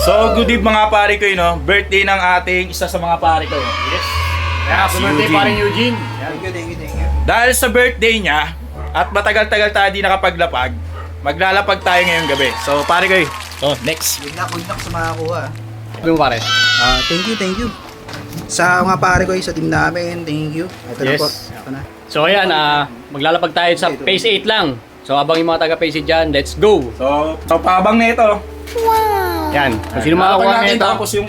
So, good eve mga pare ko, no? Birthday ng ating isa sa mga pare ko. Yes. Si Happy birthday Eugene. paring Eugene. Thank you. Dahil sa birthday niya, at matagal-tagal tayo di nakapaglapag, maglalapag tayo ngayong gabi. So, pare ko, next. Good luck sa makakuha. Sabi mo pare. Thank you. Sa mga pare ko sa team namin, thank you. Ito na Yes. po. Ito na. So ayan, maglalapag tayo sa phase 8 lang. So abang yung mga taga phase 8 dyan, let's go! So pabang na ito. Yan, kung sino Lalapag makakuha natin nito, tapos yung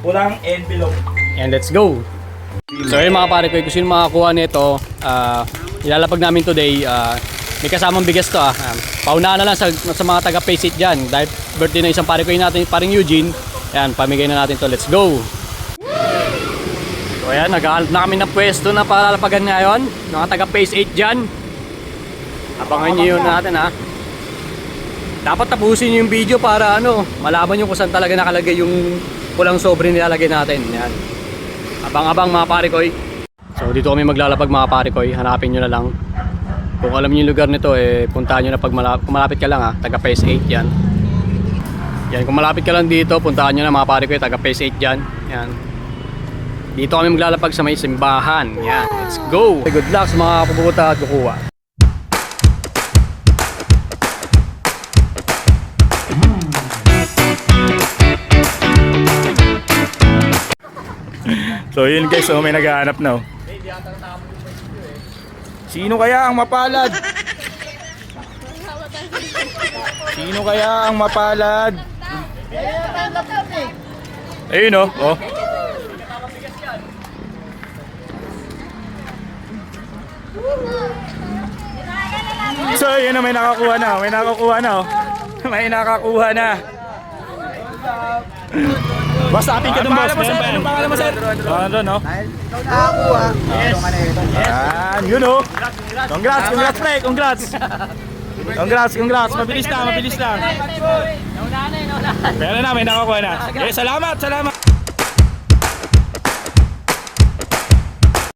pulang envelope. and let's go! So ayun mga pare ko, kung sino makakuha nito, ilalapag namin today, may kasamang bigas to Paunahan na lang sa mga taga phase 8 dyan. Dahil birthday na isang pare ko natin, paring Eugene. Yan, pamigay na natin to, let's go! So ayan, naghahanap na kami ng pwesto na palalapagan ngayon. Mga taga phase 8 dyan. Abangan nyo yun natin Dapat tapusin nyo yung video para malaman nyo kung saan talaga nakalagay yung pulang sobre nilalagay natin. Yan. Abang-abang mga parikoy. So dito kami maglalapag mga parikoy. Hanapin nyo na lang. Kung alam nyo yung lugar nito, puntahan nyo na pag malapit ka lang taga phase 8 yan. Yan, kung malapit ka lang dito, puntahan nyo na mga parikoy, taga phase 8 dyan. Yan. Dito kami maglalapag sa may simbahan. Yan, let's go! Good luck sa mga pupunta at kukuha. So yun guys, may naghahanap na. Sino kaya ang mapalad? Sino kaya ang mapalad? Ayun oh. So yun na, may nakakuha na. May nakakuha na. Basta atin ka dun, boss. Ano pangalan mo, sir? Ano, no? Dahil ikaw nakakuha, meron ka na ito. Yan, yun oh. Congrats, pre, congrats. Mabilis lang. Pero na, may nakakuha na. Salamat.